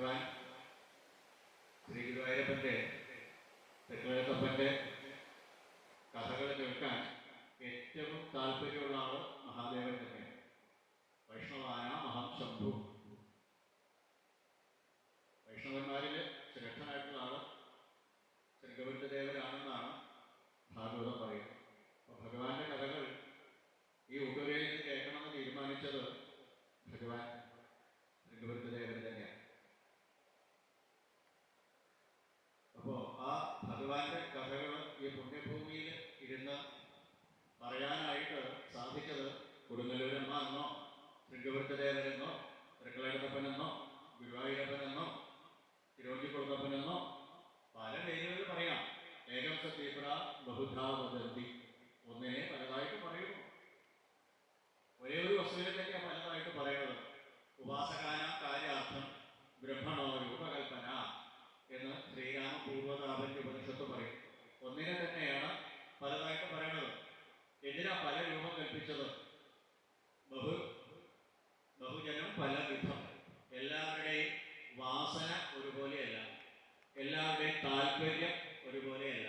ഭഗവാൻ ശ്രീ ഗുരുവായൂരപ്പൻ്റെ തെക്കുവേത്തപ്പൻ്റെ കഥകൾ കേൾക്കാൻ ഏറ്റവും താല്പര്യമുള്ള ആൾ മഹാദേവൻ തന്നെയാണ്. വൈഷ്ണവാന മഹം ശംഭു. വൈഷ്ണവന്മാരിൽ ശ്രേഷ്ഠനായിട്ടുള്ള ആൾ ശൃംഗവൃത്തദേവനാണെന്നാണ് ഭാഗവതം പറയുന്നത്. അപ്പോൾ ഭഗവാന്റെ കഥകൾ ഈ ഉടുരയിൽ നിന്ന് കേൾക്കണമെന്ന് തീരുമാനിച്ചത് ഭഗവാൻ ശൃംഗവൃത്തദേവൻ തന്നെയാണ്. അപ്പോൾ ആ ഭഗവാന്റെ കഥകൾ ഈ പുണ്യഭൂമിയിൽ ഇരുന്ന് പറയാനായിട്ട് സാധിച്ചത് കൊടുങ്ങല്ലൂരമ്മ എന്നോ ശൃംഗവൃത്തദേവനെന്നോ തൃക്കളേടത്തപ്പനെന്നോ ഗുരുവായൂരപ്പനെന്നോ തിരുവഞ്ചിക്കുളത്തപ്പനെന്നോ പല പേരുകൾ പറയാം. ഏകം സത്യപ്ര ബഹുധാ വദന്തി. ഒന്നിനെ പലതായിട്ട് പറയുന്നു. ഒരേ ഒരു വസ്തുവിനെ തന്നെയാണ് പലതായിട്ട് പറയുന്നത്. ഉപാസകാന കാര്യാർത്ഥം ബ്രഹ്മണോ രൂപകൽപ്പന എന്ന് ശ്രീരാമ പൂർവ്വതാപന്റെ ഉപനിഷത്ത് പറയും. ഒന്നിനെ തന്നെയാണ് പലതായിട്ട് പറയുന്നത്. എന്തിനാ പല രൂപം കൽപ്പിച്ചത്? ബഹുജനം പല വിധം. എല്ലാവരുടെയും വാസന ഒരുപോലെയല്ല, എല്ലാവരുടെയും താല്പര്യം ഒരുപോലെയല്ല,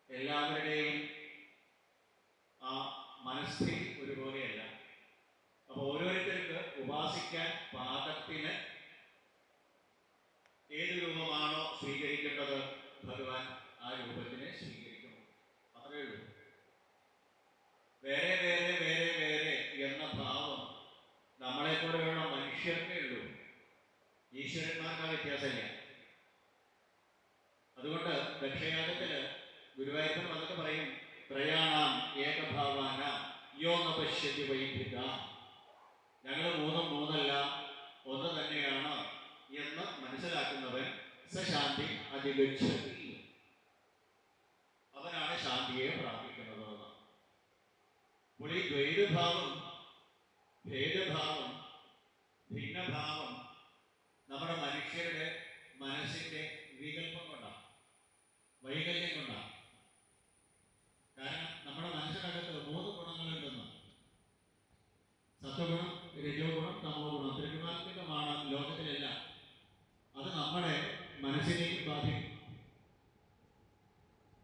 എല്ലാവരുടെയും ആ മനസ്ഥിതി ഒരുപോലെയല്ല. അപ്പോൾ ഓരോരുത്തർക്ക് ഉപാസിക്കാൻ പാകത്തിന് ഏത് രൂപമാണോ സ്വീകരിക്കേണ്ടത് ഭഗവാൻ ആ രൂപത്തിനെ സ്വീകരിക്കുന്നു. അത്രയേ ഉള്ളൂ. വേറെ വേറെ വേറെ വേറെ എന്ന ഭാവം നമ്മളെപ്പോലെയുള്ള മനുഷ്യർക്കേ ഉള്ളൂ. ഈശ്വരന്മാർക്ക് ആ വ്യത്യാസമില്ല. അതുകൊണ്ട് ദക്ഷയാഗത്തില് ഗുരുവായൂരപ്പൻ വന്നിട്ട് പറയും, ത്രയാണാം ഏകഭാവാന യോ ന പശ്യതി വൈഭിത. ഞങ്ങൾ മൂന്നല്ല, ഒന്ന് തന്നെയാണ് എന്ന് മനസ്സിലാക്കുന്നവൻ സശാന്തി അധിഗച്ഛതി. അവനാണ് ശാന്തിയെ പ്രാപിക്കുന്നത്. പുള്ളി ദ്വൈതഭാവം, ഭേദഭാവം, ഭിന്നഭാവം നമ്മുടെ മനുഷ്യരുടെ മനസ്സിന്റെ വികല്പം കൊണ്ടാണ്, വൈകല്യം കൊണ്ടാണ്. കാരണം നമ്മുടെ മനസ്സിനകത്ത് 3 ഗുണങ്ങളുണ്ടെന്ന്. സത്വഗുണം, രജോ ഗുണം, തമോ ഗുണം. ത്രിഗുണാത്മികമാണ് ലോകത്തിലെല്ലാം. അത് നമ്മുടെ മനസ്സിലേക്ക് ബാധിക്കും.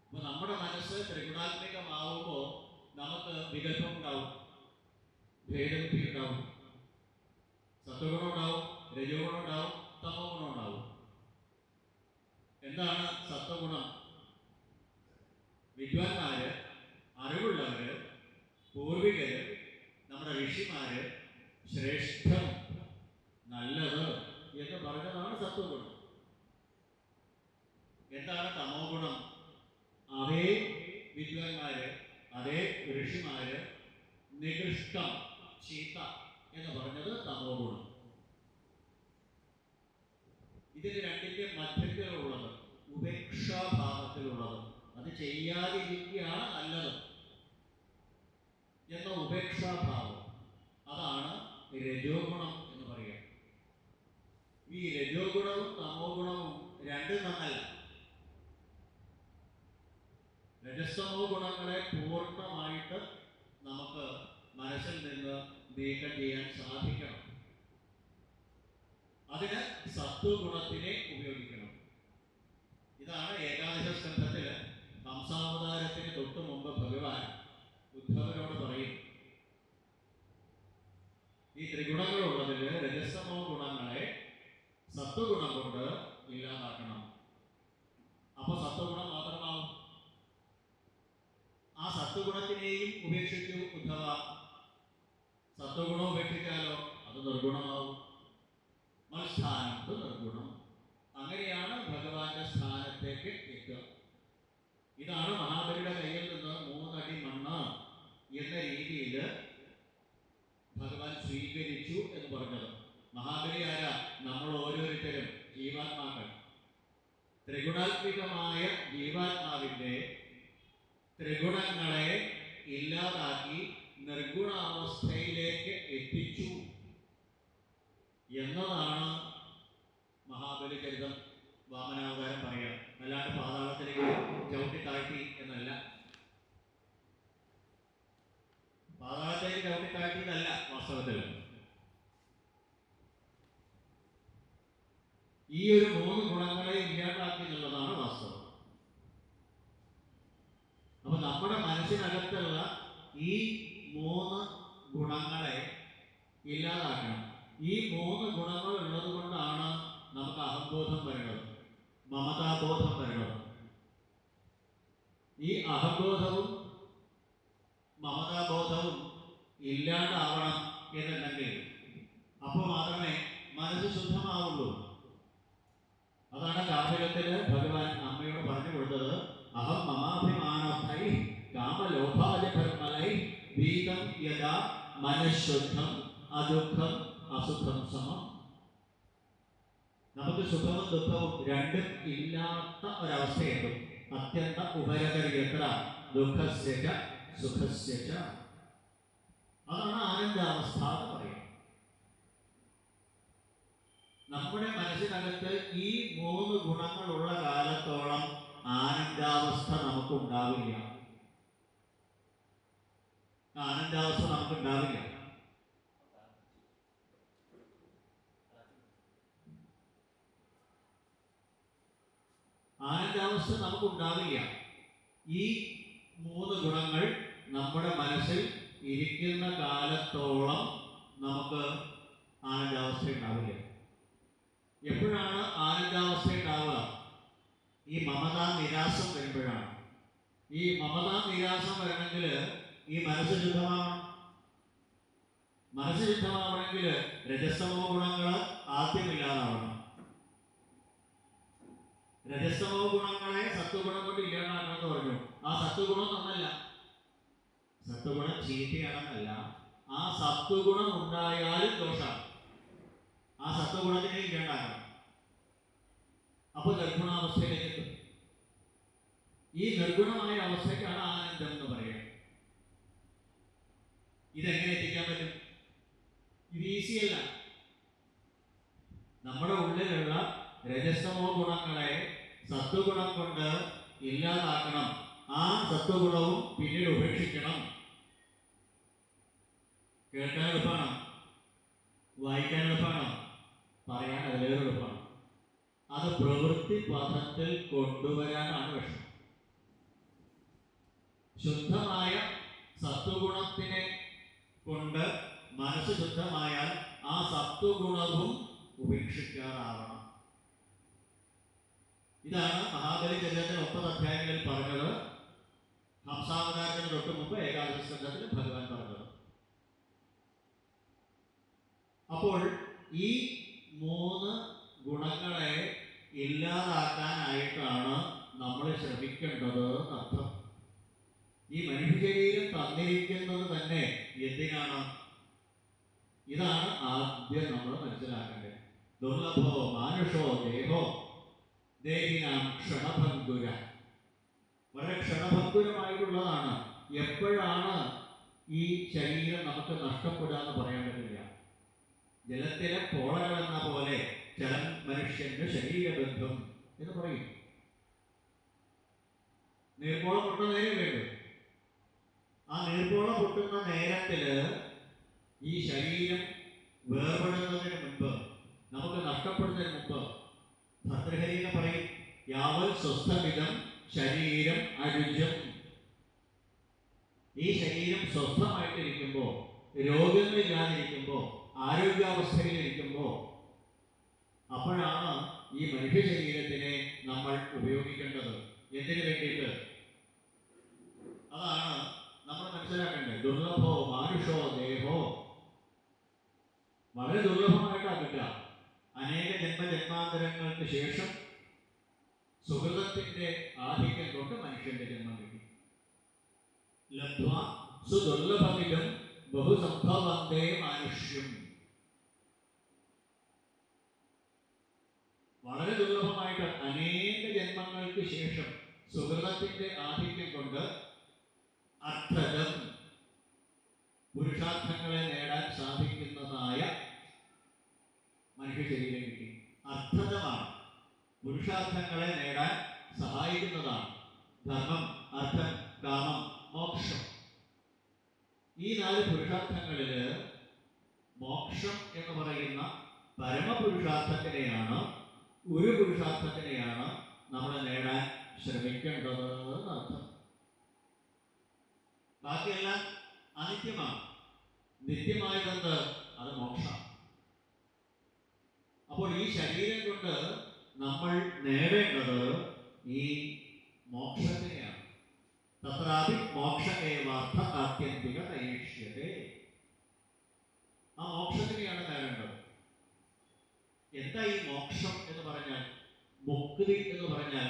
അപ്പൊ നമ്മുടെ മനസ്സ് ത്രിഗുണാത്മികമാവുമ്പോൾ നമുക്ക് വികല്പം ഉണ്ടാവും, ഭേദബുദ്ധി ഉണ്ടാവും, സത്വഗുണം ഉണ്ടാവും, രജോ ഗുണം ഉണ്ടാവും, തമോ ഗുണം ഉണ്ടാവും. എന്താണ് സത്വഗുണം? വിദ്വാൻമാര്, അറിവുള്ളവര്, പൂർവികര്, നമ്മുടെ ഋഷിമാര് ശ്രേഷ്ഠം, നല്ലത് എന്ന് പറഞ്ഞതാണ് സത്വഗുണം. എന്താണ് തമോ ഗുണം? അതേ വിദ്വാൻമാര്, അതേ ഋഷിമാര് നികൃഷ്ടം, ചീത്ത എന്ന് പറഞ്ഞത് തമോ ഗുണം. ഇതിന് രണ്ടിന്റെ മധ്യത്തിലുള്ളത്, ഉപേക്ഷാഭാവത്തിലുള്ളത്, അത് ചെയ്യാതിരിക്കുകയാണ് നല്ലത് എന്ന ഉപേക്ഷാഭാവം, അതാണ് രജോ ഗുണം എന്ന് പറയുക. ഈ രജോ ഗുണവും തമോ ഗുണവും രണ്ടും നന്നല്ല. രജസ്തമോ ഗുണങ്ങളെ പൂർണ്ണമായിട്ട് നമുക്ക് മനസ്സിൽ നിന്ന് നീക്കം ചെയ്യാൻ സാധിക്കണം. അതിന് സത്വഗുണത്തിനെ ഉപയോഗിക്കണം. ഇതാണ് ഏകാദശ സ്കന്ധത്തില് ഹംസാവതാരത്തിന് തൊട്ടു മുമ്പ് ഭഗവാൻ ഉദ്ധവനോട് പറയും, ഈ ത്രിഗുണങ്ങളുള്ളതിൽ രജസ്തമോ ഗുണങ്ങളെ സത്വഗുണം കൊണ്ട് ഇല്ലാതാക്കണം. അപ്പൊ സത്വഗുണം മാത്രമാവും. ആ സത്വഗുണത്തിനെയും ഉപേക്ഷിച്ചു ഉദ്ധവ. സത്വഗുണം ഉപേക്ഷിച്ചാലോ അത് നിർഗുണമാവും. മത്സ്ഥാനത്ത് നിർഗുണം. അങ്ങനെയാണ് ഭഗവാന്റെ സ്ഥാനത്തേക്ക് എത്തുക. ഇതാണ് മഹാബലിയുടെ കയ്യിൽ നിന്ന് 3 അടി മണ്ണ് എന്ന രീതിയിൽ ഭഗവാൻ സ്വീകരിച്ചു എന്ന് പറഞ്ഞത്. മഹാബലി ആരാ? നമ്മൾ ഓരോരുത്തരും ജീവാത്മാക്കൾ. ത്രിഗുണാത്മികമായ ജീവാത്മാവിൻ്റെ ത്രിഗുണങ്ങളെ ഇല്ലാതാക്കി നിർഗുണാവസ്ഥയിലേക്ക് എത്തിച്ചു എന്നതാണ് മഹാബലി ചരിതം വാമനാവതാരം പറയുക. അല്ലാണ്ട് പാതാളത്തിലേക്ക് ചവിട്ടി താഴ്ത്തി എന്നല്ല. പാതാളത്തിലേക്ക് ചവിട്ടി താഴ്ത്തിയതല്ല വാസ്തവത്തിൽ. ഈ ഒരു 3 ഗുണങ്ങളെ ഇല്ലാതാക്കി എന്നുള്ളതാണ് വാസ്തവം. അപ്പൊ നമ്മുടെ മനസ്സിനകത്തുള്ള ഈ 3 ഗുണങ്ങളെ ഇല്ലാതാക്കണം. ഈ 3 ഗുണങ്ങൾ ഉള്ളത് കൊണ്ടാണ് നമുക്ക് അഹംബോധം വരുന്നത്, മമതാബോധം വരുന്നത്. ഈ അഹംബോധവും മമതാബോധവും ഇല്ലാതാവണം എന്നുണ്ടെങ്കിൽ അപ്പോൾ മാത്രമേ മനസ്സ് ശുദ്ധമാവുള്ളൂ. അതാണ് കാർഷികത്തില് ഭഗവാൻ അമ്മയോട് പറഞ്ഞു കൊടുത്തത്, അഹം മമാഭിമാനൈ കാമലോഭാജപർമലൈ വീതം യഥാ മനഃശുദ്ധം അദുഃഖം അസുഖം സമം. നമുക്ക് സുഖവും ദുഃഖവും രണ്ടും ഇല്ലാത്ത ഒരവസ്ഥയുണ്ട്. അത്യന്ത ഉപരകര്യത്ര ദുഃഖസ്യ സുഖസ്യ. അതാണ് ആനന്ദാവസ്ഥ എന്ന് പറയുന്നത്. നമ്മുടെ മനസ്സിനകത്ത് ഈ 3 ഗുണങ്ങളുള്ള കാലത്തോളം ആനന്ദാവസ്ഥ നമുക്കുണ്ടാവില്ല. ആനന്ദാവസ്ഥ നമുക്കുണ്ടാവില്ല. ആനന്ദാവസ്ഥ നമുക്കുണ്ടാവില്ല. ഈ 3 ഗുണങ്ങൾ നമ്മുടെ മനസ്സിൽ ഇരിക്കുന്ന കാലത്തോളം നമുക്ക് ആനന്ദാവസ്ഥ ഉണ്ടാവില്ല. എപ്പോഴാണ് ആനന്ദാവസ്ഥ ഉണ്ടാവുക? ഈ മമതാ നിരാസം വരുമ്പോഴാണ്. ഈ മമതാ നിരാസം വരണമെങ്കിൽ ഈ മനസ്സ് ശുദ്ധമാവണം. മനസ്സ് ശുദ്ധമാവണമെങ്കിൽ രജസ്തമോ ഗുണങ്ങൾ ആദ്യമില്ലാതാവണം. രജസ്തമോ ഗുണങ്ങളെ സത്വഗുണം കൊണ്ട് ഇല്ലാതാക്കണമെന്ന് പറഞ്ഞു. ആ സത്വഗുണം നന്നല്ല, സത്വഗുണം ചീത്തയാണെന്നല്ല, ആ സത്വഗുണം ഉണ്ടായാലും ദോഷമാണ്. ആ സത്വഗുണത്തിനെ ഇല്ലാണ്ടാക്കണം. അപ്പോൾ നിർഗുണാവസ്ഥയിലേക്ക് എത്തും. ഈ നിർഗുണമായ അവസ്ഥയ്ക്കാണ് ആനന്ദം എന്ന് പറയുന്നത്. ഇതെങ്ങനെ എത്തിക്കാൻ പറ്റും? ഇത് ഈസിയല്ല. നമ്മുടെ ഉള്ളിലുള്ള രജസ്തമോ ഗുണങ്ങളെ സത്വഗുണം കൊണ്ട് ഇല്ലാതാക്കണം. ആ സത്വഗുണവും പിന്നീട് ഉപേക്ഷിക്കണം. കേൾക്കാൻ എളുപ്പമാണ്, വായിക്കാൻ എളുപ്പമാണ്, പറയാൻ അതിലേറെ എളുപ്പമാണ്. അത് പ്രവൃത്തി പദത്തിൽ കൊണ്ടുവരാനാണ് വിഷയം. ശുദ്ധമായ സത്വഗുണത്തിനെ കൊണ്ട് മനസ്സ് ശുദ്ധമായാൽ ആ സത്വഗുണവും ഉപേക്ഷിക്കാറാവണം. ഇതാണ് മഹാബലി ചരിത്രത്തിൽ 9 അധ്യായങ്ങളിൽ പറഞ്ഞത്. ഹംസാവതാരത്തിന് തൊട്ട് മുമ്പ് ഏകാദശ സ്കന്ധത്തിൽ ഭഗവാൻ പറഞ്ഞത്. അപ്പോൾ ഈ 3 ഗുണങ്ങളെ ഇല്ലാതാക്കാനായിട്ടാണ് നമ്മൾ ശ്രമിക്കേണ്ടത് അർത്ഥം. ഈ മനുഷ്യശരീരം തന്നിരിക്കുന്നത് തന്നെ എന്തിനാണ്? ഇതാണ് ആദ്യം നമ്മൾ മനസ്സിലാക്കേണ്ടത്. ദുർലഭോ മാനുഷോ ദേഹോ ദേഹിനാം ക്ഷണഭങ്കുര. വളരെ ക്ഷണഭങ്കുരമായിട്ടുള്ളതാണ്. എപ്പോഴാണ് ഈ ശരീരം നമുക്ക് നഷ്ടപ്പെടാന്ന് പറയാൻ പറ്റില്ല. ജലത്തിലെ പോളകൾ എന്ന പോലെ ജലം മനുഷ്യന്റെ ശരീരബന്ധം എന്ന് പറയും. നീർപ്പോളം പൊട്ടുന്ന നേരം വേണ്ടു. ആ നീർപ്പോളം പൊട്ടുന്ന നേരത്തില് ഈ ശരീരം വേർപെടുന്നതിന് മുൻപ്, നമുക്ക് നഷ്ടപ്പെടുന്നതിന് മുമ്പ് ഭർതൃഹരി എന്ന് പറയും, യാവൽ സ്വസ്ഥമിതം ശരീരം അരുജം. ഈ ശരീരം സ്വസ്ഥമായിട്ടിരിക്കുമ്പോൾ, രോഗങ്ങളില്ലാതിരിക്കുമ്പോൾ, ആരോഗ്യാവസ്ഥയിലിരിക്കുമ്പോൾ, അപ്പോഴാണ് ഈ മനുഷ്യ ശരീരത്തിനെ നമ്മൾ ഉപയോഗിക്കേണ്ടത്. എന്തിനു വേണ്ടിയിട്ട്? അതാണ് നമ്മൾ മനസ്സിലാക്കേണ്ടത്. ദുർലഭോ മാനുഷോ ദേഹോ. വളരെ ദുർലഭമായിട്ടാണ് കിട്ടുക. അനേക ജന്മജന്മാന്തരങ്ങൾക്ക് ശേഷം സുഹൃതത്തിന്റെ ആധിക്യം കൊണ്ട് മനുഷ്യന്റെ ജന്മം കിട്ടി. ലബ്ധ്വ സുദുർലഭമിലും ബഹുസംഭവന്തേ മനുഷ്യം. വളരെ ദുർലഭമായിട്ട് അനേക ജന്മങ്ങൾക്ക് ശേഷം സുഹൃതത്തിന്റെ ആധിക്യം കൊണ്ട് അർത്ഥം, പുരുഷാർത്ഥങ്ങളെ നേടാൻ സാധിക്കുന്നതായ മനുഷ്യ ശരീരം കിട്ടി. അർത്ഥമാണ്, പുരുഷാർത്ഥങ്ങളെ നേടാൻ സഹായിക്കുന്നതാണ്. ധർമ്മം, അർത്ഥം, കാമം, മോക്ഷം. ഈ 4 പുരുഷാർത്ഥങ്ങളില് മോക്ഷം എന്ന് പറയുന്ന പരമപുരുഷാർത്ഥത്തിനെയാണ് ഒരു പുരുഷാർത്ഥത്തിനെയാണ് നമ്മൾ നേടാൻ ശ്രമിക്കേണ്ടത് എന്നർത്ഥം. ബാക്കിയെല്ലാം അനിത്യമാണ്. നിത്യമായതെന്ത്? അത് മോക്ഷം. അപ്പോൾ ഈ ശരീരം കൊണ്ട് നമ്മൾ നേടേണ്ടത് ഈ മോക്ഷത്തിനെയാണ്. തത്രാപി മോക്ഷ ഏവാർത്ഥ ആത്യന്തിക തൈഷ്യതേ. ആ മോക്ഷത്തിനെയാണ് നേടേണ്ടത്. എന്താ ഈ മോക്ഷം എന്ന് പറഞ്ഞാൽ, മുക്തി എന്ന് പറഞ്ഞാൽ?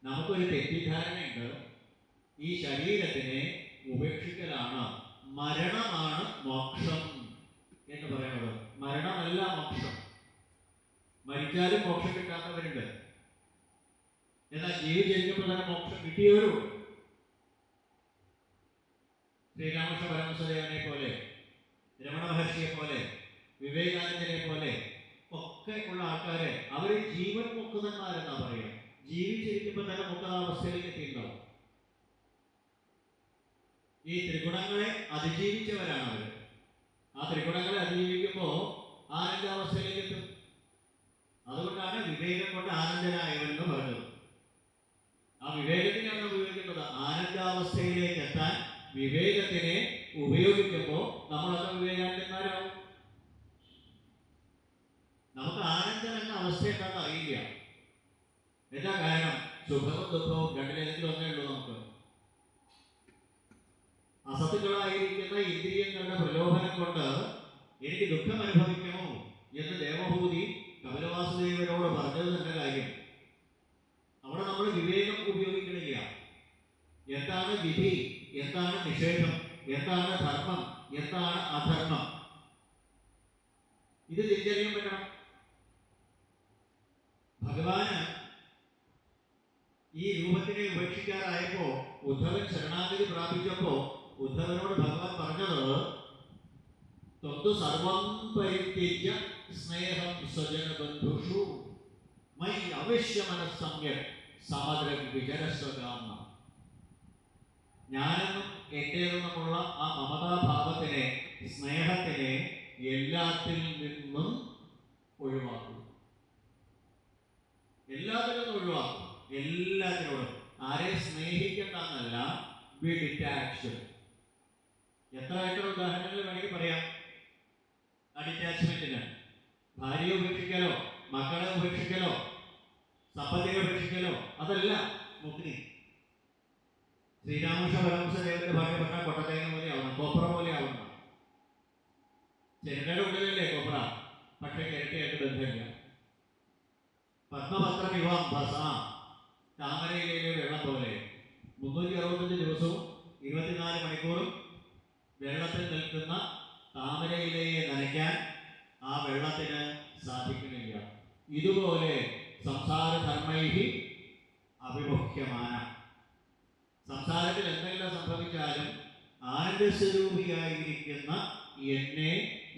നമുക്കൊരു തെറ്റിദ്ധാരണയുണ്ട്, ഈ ശരീരത്തിനെ ഉപേക്ഷിക്കലാണ്, മരണമാണ് മോക്ഷം എന്ന് പറയുന്നത്. മരണമല്ല മോക്ഷം. മരിച്ചാലും മോക്ഷം കിട്ടാത്തവരുണ്ട്. എന്നാൽ ജീവിച്ചിരിക്കുമ്പോൾ തന്നെ മോക്ഷം കിട്ടിയവരുണ്ട്. ശ്രീരാമകൃഷ്ണ പരമഹംസദേവനെ പോലെ, രമണ മഹർഷിയെ പോലെ, വിവേകാനന്ദനെ പോലെ ഒക്കെ ഉള്ള ആൾക്കാരെ അവർ ജീവൻ മുക്തന്മാരെന്നാ പറയുക. ജീവിച്ചിരിക്കുമ്പോൾ തന്നെ മുക്താവസ്ഥയിലേക്ക് എത്തിയിട്ടുണ്ടാവും. ഈ ത്രിഗുണങ്ങളെ അതിജീവിച്ചവരാണ് അവർ. ആ ത്രിഗുണങ്ങളെ അതിജീവിക്കുമ്പോൾ ആനന്ദാവസ്ഥയിലേക്ക് എത്തും. അതുകൊണ്ടാണ് വിവേകം കൊണ്ട് ആനന്ദനായവനെന്ന് പറഞ്ഞത്. ആ വിവേകത്തിനാണ് ഉപയോഗിക്കേണ്ടത്. ആനന്ദാവസ്ഥയിലേക്ക് എത്താൻ വിവേകത്തിനെ ഉപയോഗിക്കുമ്പോൾ നമ്മളൊക്കെ വിവേകാനന്ദന്മാരാവും. നമുക്ക് ആനന്ദം എന്ന അവസ്ഥ എന്താണെന്ന് അറിയില്ല. എന്താ കാരണം? സുഖവും ദുഃഖവും രണ്ടിലേതെങ്കിലും ഒന്നേ ഉള്ളൂ നമുക്ക്. അസത്തുക്കളായിരിക്കുന്ന ഇന്ദ്രിയങ്ങളുടെ പ്രലോഭനം കൊണ്ട് എനിക്ക് ദുഃഖം അനുഭവിക്കണോ എന്ന് ദേവഭൂതി കപിലവാസുദേവനോട് പറഞ്ഞത് തന്നെ കാര്യം. അവിടെ നമ്മൾ വിവേകം ഉപയോഗിക്കണില്ല. എന്താണ് വിധി, എന്താണ് നിഷേധം, എന്താണ് ധർമ്മം, എന്താണ് അധർമ്മം, ഇത് തിരിച്ചറിയാൻ പറ്റണം. ഭഗവാന് ഈ രൂപത്തിനെ ഉപേക്ഷിക്കാറായപ്പോ, ഉദ്ധവൻ ശരണാഗതി പ്രാപിച്ചപ്പോ ഉദ്ധവനോട് ഭഗവാൻ പറഞ്ഞത്, ത്വന്തു സർവം പരിത്യജ്യ സ്നേഹം സ്വജനബന്ധുഷു മൈ അവശ്യമനഃസമ്യക് സമദ്രം വിചരസ്വകാമ. ഞാനെന്നും എന്റേതെന്നുമുള്ള ആ മമതാഭാവത്തിനെ, സ്നേഹത്തിനെ എല്ലാത്തിൽ നിന്നും ഒഴിവാക്കും. എല്ലാത്തിൽ നിന്നും ഒഴിവാക്കും. എല്ലാത്തിനോടും. ആരെ സ്നേഹിക്കേണ്ടെന്നല്ല, ബി ഡിറ്റാച്ച്ഡ്. എത്ര ഉദാഹരണങ്ങൾ വേണമെങ്കിൽ പറയാം. ആ ഡിറ്റാച്ച്മെന്റിന് ഭാര്യയെ ഉപേക്ഷിക്കലോ, മക്കളെ ഉപേക്ഷിക്കലോ, സമ്പത്തിനെ ഉപേക്ഷിക്കലോ അതല്ല മുക്തി. ശ്രീരാമകൃഷ്ണ പരമഹംസദേവന്റെ ഭാര്യ പറഞ്ഞാൽ കൊട്ടത്തേങ്ങ പോലെ ആവണം, കോപ്ര പോലെ ആവണം. ചിരട്ടയുടെ ഉള്ളിലല്ലേ കോപ്ര, പക്ഷെ ചിരട്ടയായിട്ട് ബന്ധമില്ല. പത്മപത്രം ഇവാം ഭസ, താമരയിലെ വെള്ളം പോലെ 365 ദിവസവും 24 മണിക്കൂറും വെള്ളത്തിൽ നിൽക്കുന്ന താമരയിലയെ നനയ്ക്കാൻ ആ വെള്ളത്തിന് സാധിക്കുന്നില്ല. ഇതുപോലെ സംസാരധർമ്മൈഹി അവിമുഖ്യമാന. സംസാരത്തിൽ എന്തെങ്കിലും സംഭവിച്ചാലും ആനന്ദസ്വരൂപിയായിരിക്കുന്ന എന്നെ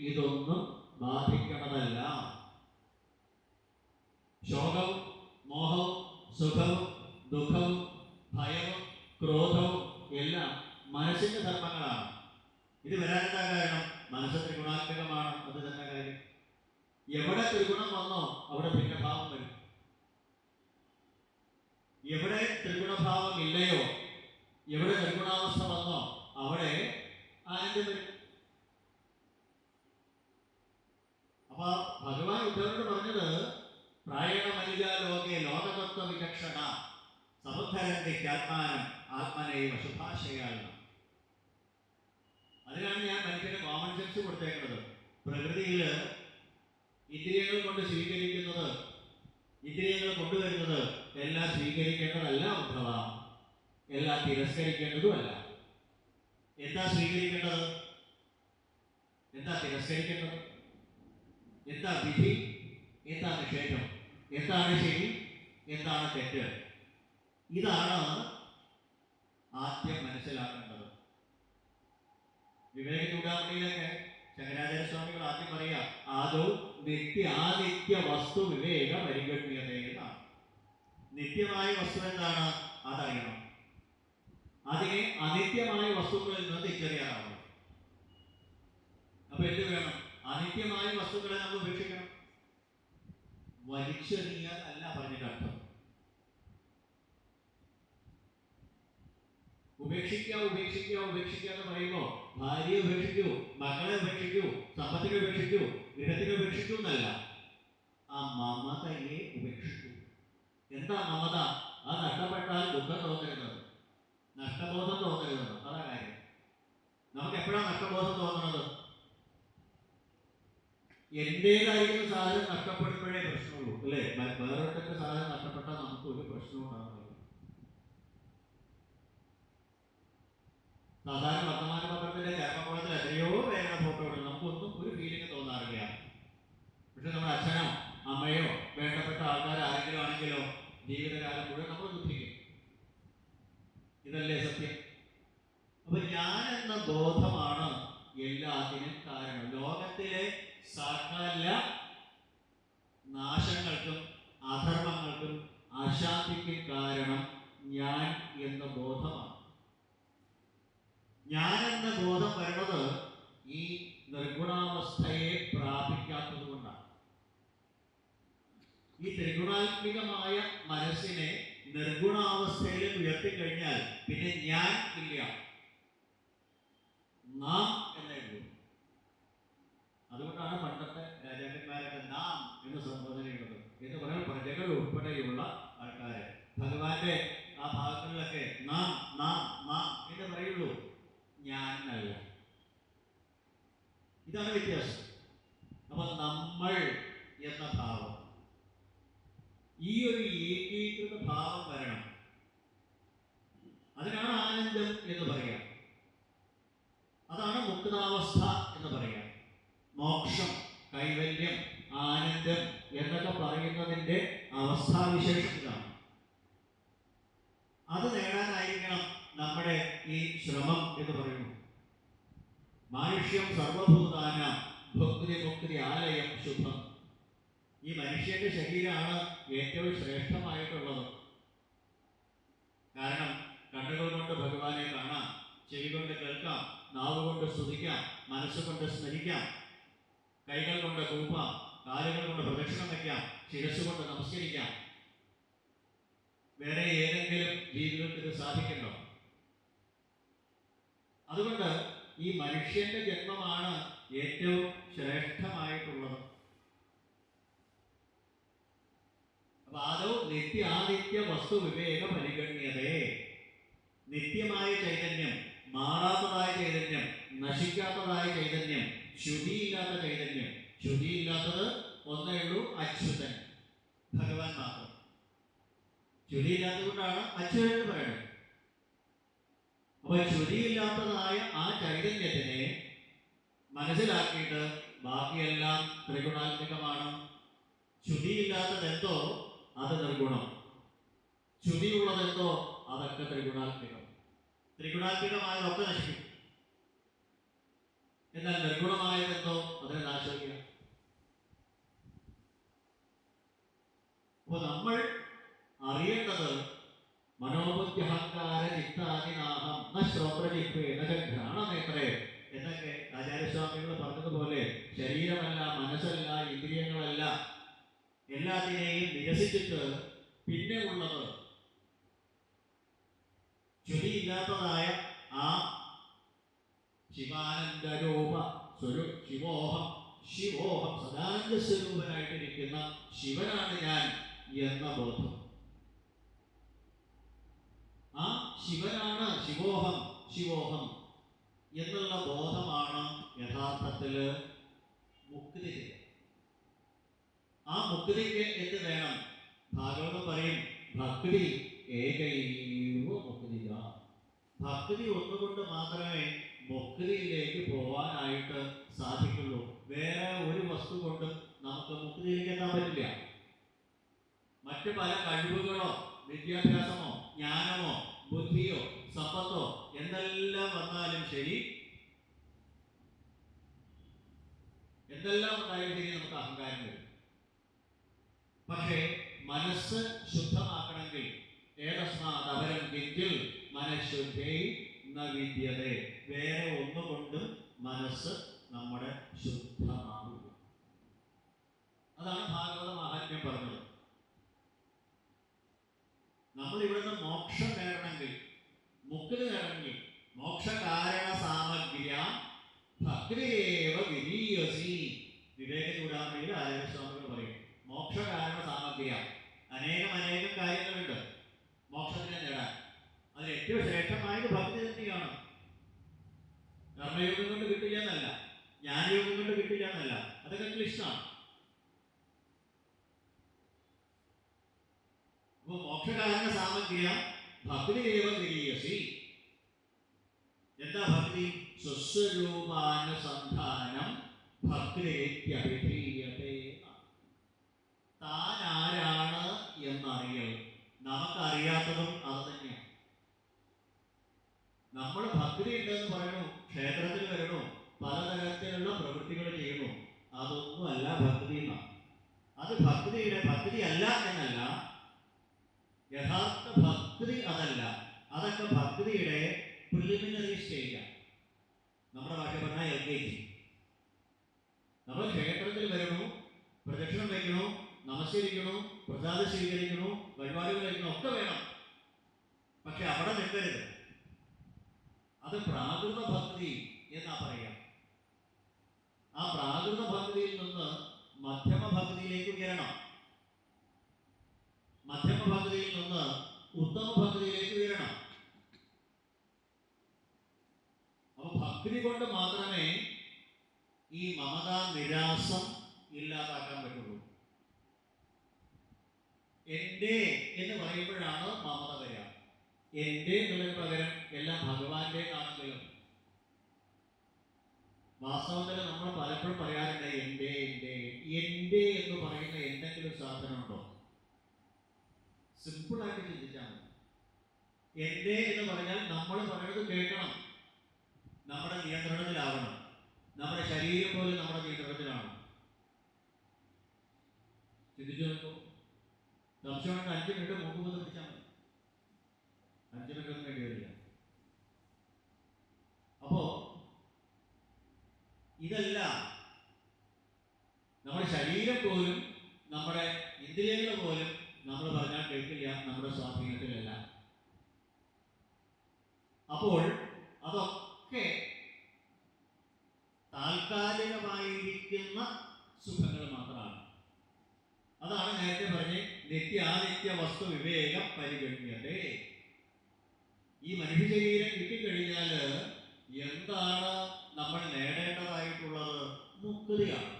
ഇതൊന്നും ബാധിക്കണതല്ല. ശോകവും മോഹവും സുഖവും ദുഃഖവും ഭയവും ക്രോധവും എല്ലാം മനസ്സിന്റെ ധർമ്മങ്ങളാണ്. ഇത് വരാനെന്താ കാരണം? മനസ്സ് ത്രിഗുണാത്മകമാണ്. അത് തന്നെ കാര്യം. എവിടെ ത്രിഗുണം വന്നോ അവിടെ ഭിന്നഭാവം വരും. എവിടെ ത്രിഗുണഭാവം ഇല്ലയോ, എവിടെ ത്രിഗുണാവസ്ഥ വന്നോ അവിടെ ആനന്ദം വരും. അപ്പൊ ഭഗവാൻ ഉദ്ധവനോട് പറഞ്ഞത്, പ്രായണ മലിക ലോകെ ലോകതത്വ വിചക്ഷണ സമുദ്ധരന്തിക്കാത്മാനം ആത്മനൈവ ശുഭാശയാണ്. അതിനാണ് ഞാൻ മനുഷ്യന് കോമൺ സെൻസ് കൊടുത്തേക്കുന്നത്. പ്രകൃതിയിൽ ഇന്ദ്രിയങ്ങൾ കൊണ്ട് സ്വീകരിക്കുന്നത്, ഇന്ദ്രിയങ്ങൾ കൊണ്ടുവരുന്നത് എല്ലാം സ്വീകരിക്കേണ്ടതല്ല ഉദ്ധവ, എല്ലാം തിരസ്കരിക്കേണ്ടതുമല്ല. എന്താ സ്വീകരിക്കേണ്ടത്, എന്താ തിരസ്കരിക്കേണ്ടത്, എന്താ വിധി, എന്താ നിഷേധം, എന്താണ് ശരി, എന്താണ് തെറ്റ്, ഇതാണ് ആദ്യം മനസ്സിലാക്കേണ്ടത്. വിവേക ചൂടാമണിയിലൊക്കെ ശങ്കരാചാര്യ സ്വാമികൾ ആദ്യം പറയുക, ആദോ നിത്യാനിത്യ വസ്തു വിവേക പരിഗണ്യതയെന്നാണ്. നിത്യമായ വസ്തു എന്താണ് അതറിയണം. അതിനെ അനിത്യമായ വസ്തുക്കളിൽ നിന്ന് തിരിച്ചറിയാനാവണം. അപ്പൊ എന്ത് വേണം? അനിത്യമായ വസ്തുക്കളെ നമ്മൾ ഉപേക്ഷിക്കണം. വലിച്ചെറിയാൻ അല്ല പറഞ്ഞിട്ട് അർത്ഥം. ഉപേക്ഷിക്കുക ഉപേക്ഷിക്കുക ഉപേക്ഷിക്കുക എന്ന് പറയുമ്പോൾ ഭാര്യയെ ഉപേക്ഷിക്കൂ, മക്കളെ ഉപേക്ഷിക്കൂ, സമ്പത്തിനെ ഉപേക്ഷിക്കൂ, ഗൃഹത്തിനെ ഉപേക്ഷിക്കൂ എന്നല്ല, ആ മമതയെ ഉപേക്ഷിക്കൂ. എന്താ മമത? അത് നഷ്ടപ്പെട്ടാൽ ദുഃഖം തോന്നരുത്, നഷ്ടബോധം തോന്നരുത്. അതാ കാര്യം. നമുക്ക് എപ്പോഴാണ് നഷ്ടബോധം തോന്നുന്നത്? എന്റേതായിരിക്കുന്ന സാധനം നഷ്ടപ്പെടുമ്പോഴേ പ്രശ്നമുള്ളൂ, അല്ലേ? വേറൊരുത്തന്റെ സാധനം നഷ്ടപ്പെട്ടാൽ നമുക്ക് ഒരു പ്രശ്നവും ഉണ്ടാകുന്നില്ല. സാധാരണ വർത്തമാന പത്രത്തിന്റെ ചർമ്മക്കുളത്തിൽ എത്രയോ പേരുടെ ഫോട്ടോ ഇടും, നമുക്കൊന്നും ഒരു ഫീലിംഗ് തോന്നാറില്ല. പക്ഷെ നമ്മുടെ അച്ഛനോ അമ്മയോ വേണ്ടപ്പെട്ട ആൾക്കാർ ആരെങ്കിലും ആണെങ്കിലോ ജീവിതകാലം മുഴുവൻ നമ്മൾ ദുഃഖിക്കും. ഇതല്ലേ സത്യം? അപ്പൊ ഞാൻ എന്ന ബോധമാണ് എല്ലാത്തിനും കാരണം. ലോകത്തിലെ സകല നാശങ്ങൾക്കും അധർമ്മങ്ങൾക്കും അശാന്തിക്കും കാരണം ഞാൻ എന്ന ബോധമാണ്. ഞാൻ എന്ന ബോധം വരുന്നത് ഈ നിർഗുണാവസ്ഥയെ പ്രാപിക്കാത്തത് കൊണ്ടാണ്. ഈ ത്രിഗുണാത്മികമായ മനസ്സിനെ നിർഗുണാവസ്ഥയിൽ ഉയർത്തിക്കഴിഞ്ഞാൽ പിന്നെ ഞാൻ ഇല്ല, നാം എന്നേ ഉള്ളൂ. അതുകൊണ്ടാണ് പണ്ടത്തെ രാജാക്കന്മാരൊക്കെ നാം എന്ന് സംബോധനയുള്ളത്. എന്ന് പറയാൻ പ്രജകൾ ഉൾപ്പെടെയുള്ള ആൾക്കാരെ ഭഗവാന്റെ ആ ഭാഗങ്ങളിലൊക്കെ നാം നാം നാം എന്ന് പറയുള്ളൂ, ഞാൻ അല്ല. ഇതാണ് വ്യത്യാസം. അപ്പൊ നമ്മൾ എന്ന ഭാവം, ഈ ഒരു ഏകീകൃത ഭാവം വരണം. അതിനാണ് ആനന്ദം എന്ന് പറയാം, അതാണ് മുക്താവസ്ഥ എന്ന് പറയാം. മോക്ഷം, കൈവല്യം, ആനന്ദം എന്നൊക്കെ പറയുന്നതിൻ്റെ അവസ്ഥാവിശേഷം ഇതാണ്. അത് നേടാനായിരിക്കണം നമ്മുടെ ഈ ശ്രമം എന്ന് പറയുന്നു. മാനുഷ്യം സർവഭൂതാന ഭക്തി മുക്തി ആലയം ശുഭം. ഈ മനുഷ്യന്റെ ശരീരമാണ് ഏറ്റവും ശ്രേഷ്ഠമായിട്ടുള്ളത്. കാരണം കണ്ണുകൾ കൊണ്ട് ഭഗവാനെ കാണാം, ചെവി കൊണ്ട് കേൾക്കാം, നാവ് കൊണ്ട് സ്തുതിക്കാം, മനസ്സുകൊണ്ട് സ്മരിക്കാം, കൈകൾ കൊണ്ട് കൂപ്പാം, കാലുകൾ കൊണ്ട് പ്രദക്ഷിണം വയ്ക്കാം, ശിരസ് കൊണ്ട് നമസ്കരിക്കാം. വേറെ ഏതെങ്കിലും ജീവികൾക്ക് ഇത് സാധിക്കണ്ടോ? അതുകൊണ്ട് ഈ മനുഷ്യന്റെ ജന്മമാണ് ഏറ്റവും ശ്രേഷ്ഠമായിട്ടുള്ളത്. അപ്പൊ ആദോ നിത്യാദിത്യ വസ്തു വിവേക പരിഗണ്യതേ. നിത്യമായ ചൈതന്യം, മാറാത്തതായ ചൈതന്യം, നശിക്കാത്തതായ ചൈതന്യം, ശ്രുതിയില്ലാത്ത ചൈതന്യം. ശ്രുതിയില്ലാത്തത് ഒന്നേ ഉള്ളൂ, അച്യുതൻ, ഭഗവാൻ മാത്രം. ശ്രുതിയില്ലാത്തതുകൊണ്ടാണ് അച്യുതൻ എന്ന് പറയുന്നത്. അപ്പൊ ശ്രുതിയില്ലാത്തതായ ആ ചൈതന്യത്തിനെ മനസ്സിലാക്കിയിട്ട് ബാക്കിയെല്ലാം ത്രിഗുണാത്മികമാണ്. ശ്രുതിയില്ലാത്തതെന്തോ അത് നിർഗുണം, ശ്രുതിയുള്ളതെന്തോ അതൊക്കെ ത്രിഗുണാത്മികം. ത്രിഗുണാത്മികമായതൊക്കെ നശിക്കും, എന്നാൽ നിർഗുണമായതെന്തോ അതിനെ നാശമില്ല. അപ്പൊ നമ്മൾ അറിയേണ്ടത് മനോബുദ്ധ്യഹങ്കാര ചിത്താദിനാഹം ന ശ്രോത്രജിഹ്വേ ന ഘ്രാണനേത്രേ എന്നൊക്കെ ആചാര്യസ്വാമികൾ പറഞ്ഞതുപോലെ ശരീരമല്ല, മനസ്സല്ല, ഇന്ദ്രിയങ്ങളല്ല, എല്ലാത്തിനെയും നിരസിച്ചിട്ട് പിന്നെ ഉള്ളത് ചുതിയില്ലാത്തതായ ആ ശിവാനന്ദരൂപ ശിവോഹം ശിവോഹം സദാനന്ദ സ്വരൂപനായിട്ടിരിക്കുന്ന ശിവനാണ് ഞാൻ എന്ന ബോധം. ആ ശിവനാണ് ശിവോഹം ശിവോഹം എന്നുള്ള ബോധമാണ് യഥാർത്ഥത്തിൽ മുക്തി. ആ മുക്തിക്ക് എന്ത് വേണം? ഭാഗവതം പറയും, ഭക്തി ഏകൈവ മുക്തിക. ഭക്തി ഒന്നുകൊണ്ട് മാത്രമേ മുക്തിയിലേക്ക് പോവാനായിട്ട് സാധിക്കുള്ളൂ. വേറെ ഒരു വസ്തു കൊണ്ടും നമുക്ക് മുക്തിയിലേക്ക് എത്താൻ പറ്റില്ല. മറ്റു പല കഴിവുകളോ വിദ്യാഭ്യാസമോ ജ്ഞാനമോ ബുദ്ധിയോ സമ്പത്തോ എന്തെല്ലാം വന്നാലും ശരി, എന്തെല്ലാം ഉണ്ടായാലും ശരി, നമുക്ക് അഹങ്കാരം വരും. പക്ഷേ മനസ്സ് ശുദ്ധമാക്കണമെങ്കിൽ ഏതസ്മാത് അപരം കിഞ്ചിൽ മനഃശുദ്ധി ന വിദ്യതേ. വേറെ ഒന്നുകൊണ്ടും മനസ്സ് നമ്മുടെ ശുദ്ധമാകുക. അതാണ് ഭാഗവത മഹാത്മ്യം പറഞ്ഞത്. മൂക്കിൽ നിറങ്ങി മോക്ഷകാരണ സാമഗ്രിയ ഭക്തിരേവ വിരീയസി. വിവേക ചൂടാമണിയിൽ ആചാര്യസ്വാമികൾ പറയും മോക്ഷകാരണ സാമഗ്രിയ. അനേകം കാര്യങ്ങളുണ്ട് മോക്ഷത്തിനെ നേടാൻ. അതിൽ ഏറ്റവും ശ്രേഷ്ഠമായത് ഭക്തി തന്നെയാണ്. കർമ്മയോഗം കൊണ്ട് കിട്ടില്ല എന്നല്ല, ജ്ഞാനയോഗം കൊണ്ട് കിട്ടില്ല എന്നല്ല, അതൊക്കെ ക്ലിഷ്ടമാണ്. അപ്പൊ മോക്ഷകാരണ സാമഗ്രിയ ഭക്തിരേവ വിരീയസി. എന്താ ഭക്തി? സ്വസ്വരൂപാനുസന്ധാനം ഭക്തിരേത്യഭിധീയതേ. താൻ ആരാണ് എന്നറിയൽ. നമുക്കറിയാത്തതും അത് തന്നെയാണ്. നമ്മൾ ഭക്തി ഉണ്ടെന്ന് പറയണു, ക്ഷേത്രത്തിൽ വരണു, പലതരത്തിലുള്ള പ്രവൃത്തികൾ ചെയ്യണു, അതൊന്നുമല്ല ഭക്തി എന്നാണ്. അത് ഭക്തി അല്ല എന്നല്ല, യഥാർത്ഥ ഭക്തി അതല്ല. അതൊക്കെ ഭക്തിയുടെ പ്രിലിമിനറി സ്റ്റേജാണ്. നമ്മുടെ ഭാഷ പറഞ്ഞാൽ LKG. നമ്മൾ ക്ഷേത്രത്തിൽ വരണു, പ്രദക്ഷിണം വയ്ക്കണു, നമസ്കരിക്കണു, പ്രസാദം സ്വീകരിക്കണു, വഴിപാടുകൾ വയ്ക്കണു, ഒക്കെ വേണം. പക്ഷെ അവിടെ നിൽക്കരുത്. അത് പ്രാകൃത ഭക്തി എന്നാ പറയാം. ആ പ്രാകൃത ഭക്തിയിൽ നിന്ന് മധ്യമ ഭക്തിയിലേക്ക് ഉയരണം. മധ്യമ ഭക്തിയിൽ നിന്ന് ഉത്തമ ഭക്തിയിലേക്ക് ഉയരണം. അപ്പൊ ഭക്തി കൊണ്ട് മാത്രമേ ഈ മമത നിരാസം ഇല്ലാതാക്കാൻ പറ്റുള്ളൂ. എൻ്റെ എന്ന് പറയുമ്പോഴാണ് മമത വരിക. എൻ്റെ എന്നുള്ളതിന് പകരം എല്ലാം ഭഗവാന്റെ ആണെങ്കിലും വാസ്തവത്തിൽ നമ്മൾ പലപ്പോഴും പറയാറുണ്ട് എൻ്റെ എന്ന് പറയുന്ന എന്തെങ്കിലും സാധനമുണ്ടോ? സിമ്പിളായിട്ട് ചിന്തിച്ചാൽ മതി. എൻ്റെ എന്ന് പറഞ്ഞാൽ നമ്മൾ പറയുന്നത് കേൾക്കണം, നമ്മുടെ നിയന്ത്രണത്തിലാവണം. നമ്മുടെ ശരീരം പോലും നമ്മുടെ നിയന്ത്രണത്തിലാണ്. ചിന്തിച്ചു നോക്കൂ. സംശയമുണ്ട് 5 മിനിറ്റ് മൂക്ക് പോലും പിടിച്ചാൽ മതി. 5 മിനിറ്റ് ഒന്നും വേണ്ടി വരില്ല. അപ്പോ ഇതല്ല, നമ്മുടെ ശരീരം പോലും നമ്മുടെ ഇന്ദ്രിയങ്ങൾ പോലും നമ്മൾ പറഞ്ഞാൽ കേൾക്കില്ല, നമ്മുടെ സ്വാധീനത്തിലല്ല. അപ്പോൾ അതൊക്കെ താൽക്കാലികമായിരിക്കുന്ന സുഖങ്ങൾ മാത്രമാണ്. അതാണ് നേരത്തെ പറഞ്ഞ് നിത്യാനിത്യ വസ്തു വിവേക പരിഗണ്യതേ. ഈ മനുഷ്യ ശരീരം കിട്ടിക്കഴിഞ്ഞാൽ എന്താണ് നമ്മൾ നേടേണ്ടതായിട്ടുള്ളത്? മുക്തിയാണ്.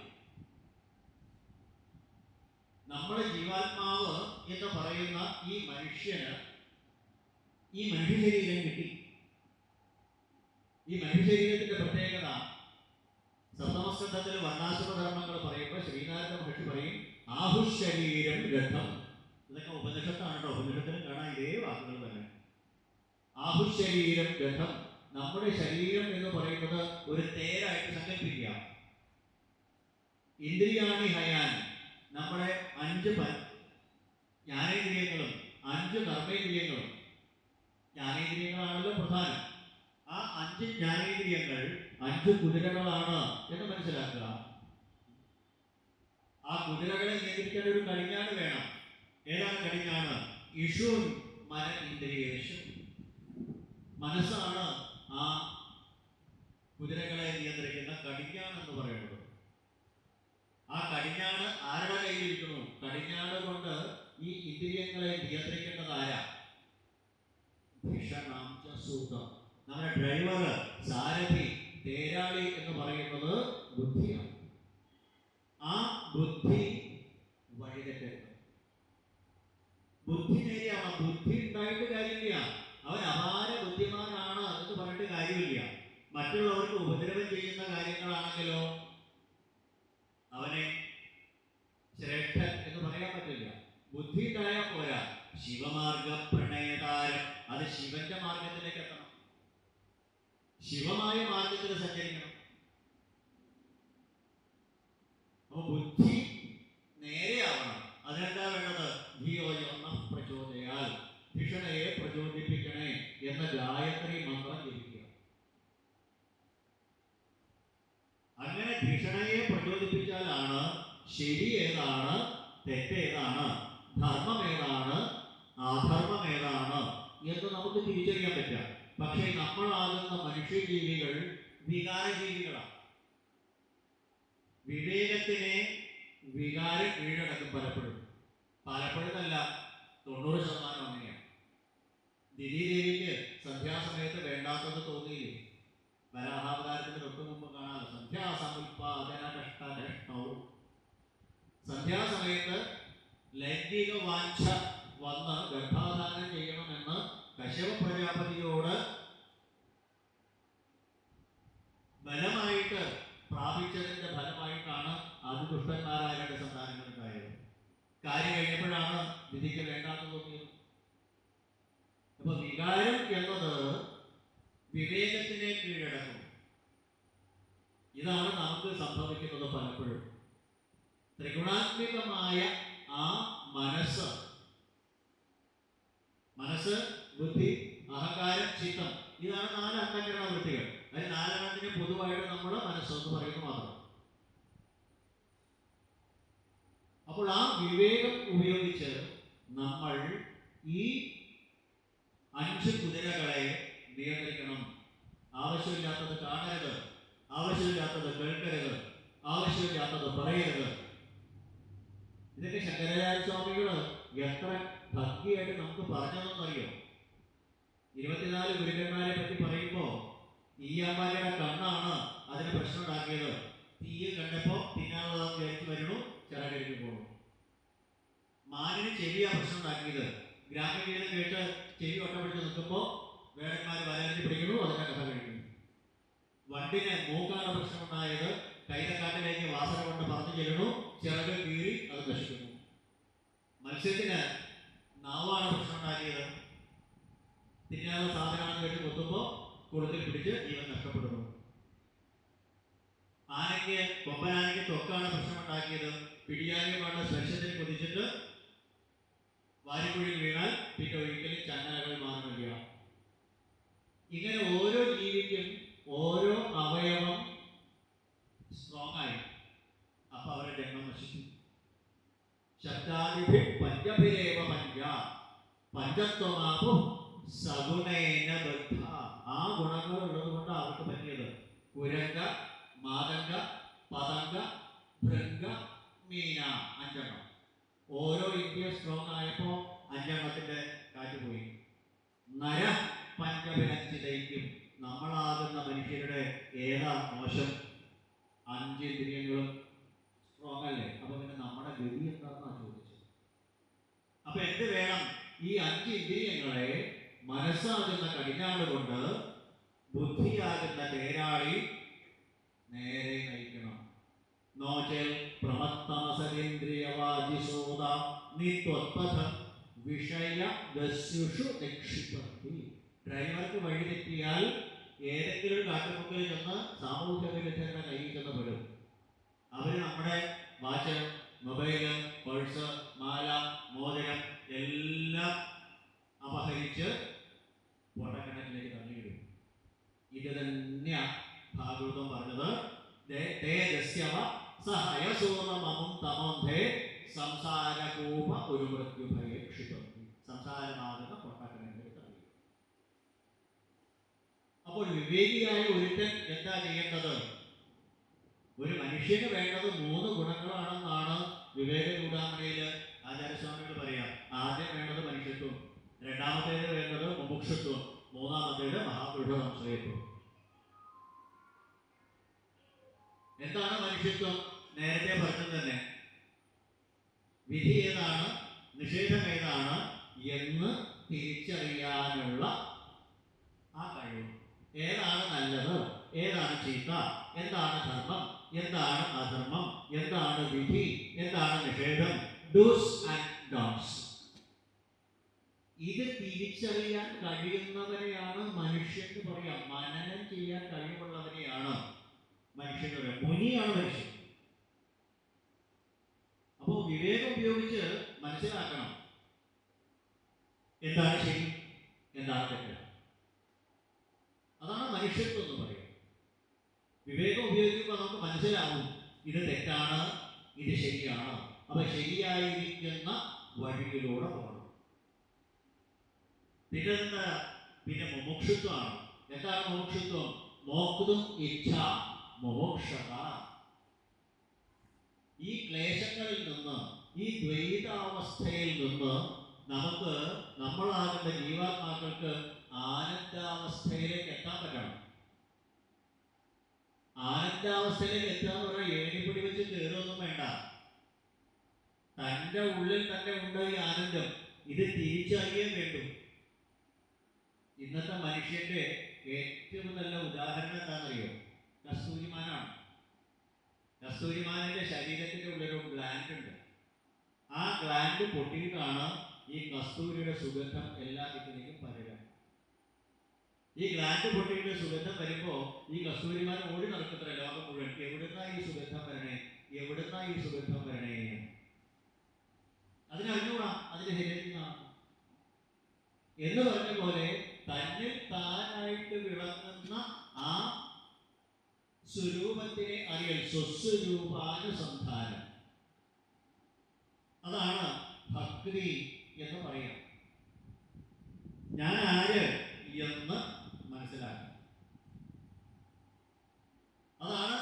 നമ്മുടെ ജീവാത്മാവ് എന്ന് പറയുന്ന ഈ മനുഷ്യന് ഈ മനുഷ്യ ശരീരം കിട്ടി. ഈ മനുഷ്യ ശരീരത്തിന്റെ പ്രത്യേകത സപ്തമസ്കന്ധത്തിൽ വർണ്ണാശ്രമധർമ്മങ്ങൾ പറയുമ്പോൾ ശ്രീനാരായണ മഹർഷി പറയും ആഹുശരീരം രഥം. ഇതൊക്കെ ഉപനിഷത്താണ് കേട്ടോ. ഉപനിഷത്തിന് കാണാൻ ഇതേ വാക്കുകൾ തന്നെ. ആഹുശരീരം രഥം. നമ്മുടെ ശരീരം എന്ന് പറയുന്നത് ഒരു തേരായിട്ട് സങ്കല്പിക്കുക. ഇന്ദ്രിയാണി ഹയാൻ. നമ്മുടെ 5 ജ്ഞാനേന്ദ്രിയങ്ങളും 5 കർമ്മേന്ദ്രിയങ്ങളും. ജ്ഞാനേന്ദ്രിയങ്ങളാണല്ലോ പ്രധാനം. ആ 5 ജ്ഞാനേന്ദ്രിയങ്ങൾ 5 കുതിരകളാണ് എന്ന് മനസ്സിലാക്കുക. ആ കുതിരകളെ നിയന്ത്രിക്കാൻ ഒരു കടിഞ്ഞാണ് വേണം. ഏതാണ് കടിഞ്ഞാണ്? ഇഷുൻ മന ഇന്ദ്രിയേഷു. മനസ്സാണ് ആ കുതിരകളെ നിയന്ത്രിക്കുന്ന കടിഞ്ഞാണെന്ന് പറയുന്നത്. ആ കടിഞ്ഞാണ് ആരുടെ കയ്യിലിരിക്കുന്നു? കടിഞ്ഞാണ് കൊണ്ട് ഈ ഇന്ദ്രിയങ്ങളെ നിയന്ത്രിക്കേണ്ടത് ആരാ? നമ്മുടെ ഡ്രൈവർ, സാരഥി, തേരാളി എന്ന് പറയുന്നത് ബുദ്ധിയാണ്. ആ ബുദ്ധി വഴിതെറ്റരുത്. ബുദ്ധി നേരെയാണ്. ബുദ്ധി ഉണ്ടായിട്ട് കാര്യമില്ല. അവൻ അപാര ബുദ്ധിമാനാണ് എന്ന് പറഞ്ഞിട്ട് കാര്യമില്ല. മറ്റുള്ളവർക്ക് ഉപദ്രവം ചെയ്യുന്ന കാര്യങ്ങളാണെങ്കിലോ അവനെ ശ്രേഷ്ഠൻ എന്ന് പറയാൻ പറ്റില്ല. ബുദ്ധി ഉണ്ടായാൽ പോരാ. ശിവമാർഗ പ്രണയതാരം. അത് ശിവന്റെ മാർഗത്തിലേക്ക് എത്തണം. ശിവമായ മാർഗത്തിൽ സഞ്ചരിക്കണം. അപ്പൊ ബുദ്ധി നേരെയാവണം. അതിനെന്താ വേണ്ടത്? ധിയോയോന്ന പ്രചോദയാൽ. ധിഷണയെ പ്രചോദിപ്പിക്കണേ എന്ന ഗായത്രി മന്ത്രം ജപിക്കുക. അങ്ങനെ ധിഷണയെ പ്രചോദിപ്പിച്ചാലാണ് ശരി ഏതാണ്, തെറ്റേതാണ്, ധർമ്മം ഏതാണ്, അധർമ്മം ഏതാണ് എന്ന് നമുക്ക് തിരിച്ചറിയാൻ പറ്റുക. പക്ഷേ നമ്മളാകുന്ന മനുഷ്യജീവികൾ വികാരജീവികളാണ്. വിവേകത്തിനെ വികാരം കീഴടക്കും പലപ്പോഴും. പലപ്പോഴുമല്ല, 90% അങ്ങനെയാണ്. ദിലീദേവിക്ക് സന്ധ്യാസമയത്ത് വേണ്ടാത്തത് തോന്നിയില്ലേ? വരാഹാവതാരത്തിന് തൊട്ട് മുമ്പ് കാണാം, സന്ധ്യാസമുൽപാദന കഷ്ടവും. സന്ധ്യാസമയത്ത് ലൈംഗിക വാഞ്ച വന്ന് ഗർഭാധാനം ചെയ്യണമെന്ന് കശ്യപ പ്രജാപതിയോട് ബലമായിട്ട് പ്രാപിച്ചതിന്റെ ഫലമായിട്ടാണ് അതിദുഷ്ടന്മാരായ 2 സന്താനങ്ങൾ ഉണ്ടായത്. കാര്യം കഴിഞ്ഞപ്പോഴാണ് വിധിക്ക് വേണ്ടാത്ത തോന്നിയത്. അപ്പൊ വികാരം എന്നത് വിവേകത്തിനെ കീഴടക്കും. ഇതാണ് നമുക്ക് സംഭവിക്കുന്നത് പലപ്പോഴും. ത്രിഗുണാത്മികമായ ആ മനസ്സ്, ബുദ്ധി, അഹങ്കാരം, ചിത്തം, ഇതാണ് 4 അന്ധകരണ വൃത്തികൾ. അതിൽ 4 പൊതുവായിട്ട് നമ്മൾ മനസ്സെന്ന് പറയുന്നത് മാത്രം. അപ്പോൾ ആ വിവേകം ഉപയോഗിച്ച് നമ്മൾ ഈ 5 കുതിരകളെ നിയന്ത്രിക്കണം. ആവശ്യമില്ലാത്തത് കാണരുത്, ആവശ്യമില്ലാത്തത് കേൾക്കരുത്, ആവശ്യമില്ലാത്തത് പറയരുത്. ഇതൊക്കെ ശങ്കരാചാര്യ സ്വാമികൾ എത്ര ഭംഗിയായിട്ട് നമുക്ക് പറഞ്ഞതെന്നറിയോ? 24 ഗുരുക്കന്മാരെ പറ്റി പറയുമ്പോൾ ഈയാമ്പാലയുടെ കണ്ണാണ് അതിന് പ്രശ്നം ഉണ്ടാക്കിയത്. തീയിൽ കണ്ടപ്പോൾ തിന്നാനുള്ളതെന്ന് വിചാരിച്ച് വരണു, ചിറകരിക്ക് പോകണു. മാനിന് ചെവിയാ പ്രശ്നം ഉണ്ടാക്കിയത്. ഗ്രാമഗീതം കേട്ട് ചെവി ഒട്ടപ്പിടിച്ച് നിൽക്കുമ്പോൾ വേടന്മാർ വലഞ്ഞു പിടിക്കുന്നു, അതിന്റെ കഥ കഴിക്കുന്നു. വണ്ടിന് മൂക്കാണ് പ്രശ്നമുണ്ടായത്. കൈതക്കാട്ടിലേക്ക് വാസന കൊണ്ട് പറഞ്ഞു ചെല്ലണു, ചിറക് കീറി അത് നശിക്കുന്നു. മത്സ്യത്തിന് നാവാണ് പ്രശ്നമുണ്ടാക്കിയത്. തിന്നാനുള്ള സാധനമാണെന്ന് കേട്ട് കൊത്തുമ്പോൾ കുളത്തിൽ പിടിച്ച് ജീവൻ നഷ്ടപ്പെടുന്നു. കൊമ്പനാനയ്ക്ക് തൊക്കാണ് പ്രശ്നമുണ്ടാക്കിയത്. പിടിയാനുമാണ് സ്പർശത്തിന് കൊതിച്ചിട്ട് വാരിക്കുഴിയിൽ വീണാൽ പിന്നെ ഒരിക്കലും ചങ്ങലകൾ മാറുന്നില്ല. ഇങ്ങനെ ഓരോ ജീവിക്കും ഓരോ അവയവം സ്ട്രോങ് ആയി. അപ്പൊ അവരുടെ ജന്മം നശിച്ചു. ശബ്ദാദിഭി പഞ്ചഭിരേവ പഞ്ചത്വമാപു സഗുണേന ബദ്ധ. ആ ഗുണങ്ങൾ ഉള്ളത് കൊണ്ട് അവർക്ക് പറ്റിയത്. കുരങ്ക, മാതങ്ക, പതങ്ക, ഭൃംഗ, മീന, 5 എണ്ണം. ഓരോ ഇന്ത്യ സ്ട്രോങ് ആയപ്പോ 5 എണ്ണത്തിന്റെ കാറ്റ് പോയി. നര പഞ്ചഭിരഞ്ചിതയ്ക്കും. നമ്മളാകുന്ന മനുഷ്യരുടെ ഏതാ മോശം? 5 ഇന്ദ്രിയങ്ങളും സ്ട്രോങ് അല്ലേ? അപ്പൊ പിന്നെ നമ്മുടെ ഗതി എന്താണെന്നാണ് ചോദിച്ചത്. അപ്പൊ എന്ത് വേണം? ഈ 5 ഇന്ദ്രിയങ്ങളെ മനസ്സാകുന്ന കടിഞ്ഞാണ് കൊണ്ട് ബുദ്ധിയാകുന്ന തേരാളി നേരെ നയിക്കണം. നോചൽ പ്രമത്തമസേന്ദ്രിയവാജിസോദ നിത്വത്പഥം വിഷയ ദസ്യുഷു നിക്ഷിപന്തി. ഡ്രൈവർക്ക് വഴി തെറ്റിയാൽ ഏതെങ്കിലും ഒരു കാട്ടുമുക്കിൽ ചെന്ന് സാമൂഹ്യ വിരുദ്ധരുടെ കയ്യിൽ ചെന്ന് പെടും. അവര് നമ്മുടെ വാച്ച്, മൊബൈല്, പേഴ്സ്, മാല, മോതിരം എല്ലാം അപഹരിച്ച് പൊട്ടക്കിണറ്റിലേക്ക് തള്ളിയിടും. ഇത് തന്നെയാ ഭാഗവതം പറഞ്ഞത്. സംസാരകൂപ ഒരു മൃത്യുഭയക്ഷിതം. സംസാരമാകുന്ന പൊട്ടക്കിണറ്റിലേക്ക് തള്ളിയിടും. അപ്പോൾ വിവേകിയായ ഒരുത്തൻ എന്താ ചെയ്യേണ്ടത്? ഒരു മനുഷ്യന് വേണ്ടത് 3 ഗുണങ്ങളാണെന്നാണ് വിവേക ചൂടാമണിയിൽ ആചാര്യസ്വാമികൾ പറയാം. ആദ്യം വേണ്ടത് മനുഷ്യത്വം, രണ്ടാമത്തേത് വേണ്ടത് മുമുക്ഷത്വം, മൂന്നാമത്തേത് മഹാപുരുഷ സംശയത്വം. എന്താണ് മനുഷ്യത്വം? നേരത്തെ പറഞ്ഞത് തന്നെ. വിധി ഏതാണ്, നിഷേധം ഏതാണ് എന്ന് തിരിച്ചറിയാനുള്ള ആ കഴിവ്. ഏതാണ് നല്ലത്, ഏതാണ് ചീത്ത, എന്താണ് ധർമ്മം, എന്താണ് അധർമ്മം, എന്താണ് വിധി, എന്താണ് നിഷേധം, ഡൂസ് ആൻഡ് ഡോൺസ്. ഇത് തിരിച്ചറിയാൻ കഴിയുന്നവരെയാണ് മനുഷ്യന് പറയാം. മനനം ചെയ്യാൻ കഴിവുള്ളവരെയാണ് മനുഷ്യൻ പറയാം. മുനിയാണ് മനുഷ്യൻ. അപ്പോൾ വിവേകം ഉപയോഗിച്ച് മനസ്സിലാക്കണം എന്താണ് ശരി, എന്താണ് തെറ്റ്. അതാണ് മനുഷ്യത്വം എന്ന് പറയുന്നത്. വിവേകം ഉപയോഗിക്കുമ്പോൾ നമുക്ക് മനസ്സിലാവും ഇത് തെറ്റാണ്, ഇത് ശരിയാണ്. അപ്പൊ ശരിയായിരിക്കുന്ന വഴിയിലൂടെ പോകണം. പിന്നെ പിന്നെ മുമുക്ഷുത്വമാണ്. എന്താണ് മുമുക്ഷുത്വം? മോക്തും ഇച്ഛ മുമുക്ഷത. ഈ ക്ലേശങ്ങളിൽ നിന്ന്, ഈ ദ്വൈതാവസ്ഥയിൽ നിന്ന് നമുക്ക് നമ്മളാകുന്ന ജീവാത്മാക്കൾക്ക് ആനന്ദാവസ്ഥയിലേക്ക് എത്താൻ പറ്റണം. ആനന്ദാവസ്ഥയിലേക്ക് എത്താന്ന് പറഞ്ഞാൽ ഏണിപ്പിടി വെച്ച് കയറുമൊന്നും വേണ്ട. തൻ്റെ ഉള്ളിൽ തന്നെ ഉണ്ട് ഈ ആനന്ദം. ഇത് തിരിച്ചറിയേ വേണ്ടു. ഇന്നത്തെ മനുഷ്യന്റെ ഏറ്റവും നല്ല ഉദാഹരണം എന്താണെന്നറിയോ? കസ്തൂരിമാനാണ്. കസ്തൂരിമാനിന്റെ ശരീരത്തിന്റെ ഉള്ളിലൊരു ഗ്ലാൻഡ് ഉണ്ട്. ആ ഗ്ലാൻഡ് പൊട്ടിയിട്ടാണ് ഈ കസ്തൂരിയുടെ സുഗന്ധം എല്ലാ ദിക്കിലേക്കും പരരുക. ഈ ഗ്ലാൻഡ് പൊട്ടിയിട്ട് സുഗന്ധം വരുമ്പോൾ ഈ കസ്തൂരിമാൻ ഓടി നടക്കത്ര ലോകം മുഴുവൻ. എവിടുന്നാ ഈ സുഗന്ധം വരണേ, എവിടുന്നാ ഈ സുഗന്ധം വരണേ? അതിനറിഞ്ഞൂടാ അതിന്റെ ഹെരിയാണ് എന്ന് പറഞ്ഞ പോലെ തന്നിൽ താനായിട്ട് വിളങ്ങുന്ന ആ സ്വരൂപത്തിനെ അറിയൽ, സ്വസ്വരൂപാനുസന്ധാനം. അതാണ് ഭക്തി എന്ന് പറയാം. ഞാൻ ആര് എന്ന് മനസ്സിലാക്കുക. അതാണ്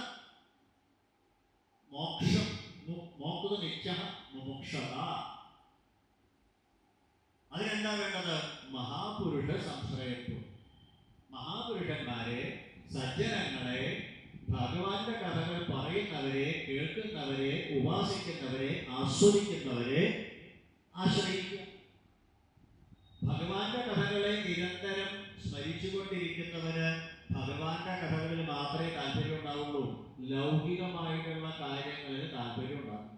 മോക്ഷം. മോക്തും ഇച്ഛ മുമുക്ഷത. അതിനെന്താ വേണ്ടത്? മഹാപുരുഷ സംശ്രയത്വം. മഹാപുരുഷന്മാരെ, സജ്ജനങ്ങളെ, ഭഗവാന്റെ കഥകൾ പറയുന്നവരെ, കേൾക്കുന്നവരെ, ഉപാസിക്കുന്നവരെ, ആസ്വദിക്കുന്നവരെ ആശ്രയിക്കുക. ഭഗവാന്റെ കഥകളെ നിരന്തരം സ്മരിച്ചുകൊണ്ടിരിക്കുന്നവന് ഭഗവാന്റെ കഥകളിൽ മാത്രമേ താല്പര്യം ഉണ്ടാവുള്ളൂ. ലൗകികമായിട്ടുള്ള കാര്യങ്ങളിൽ താല്പര്യം ഉണ്ടാകും.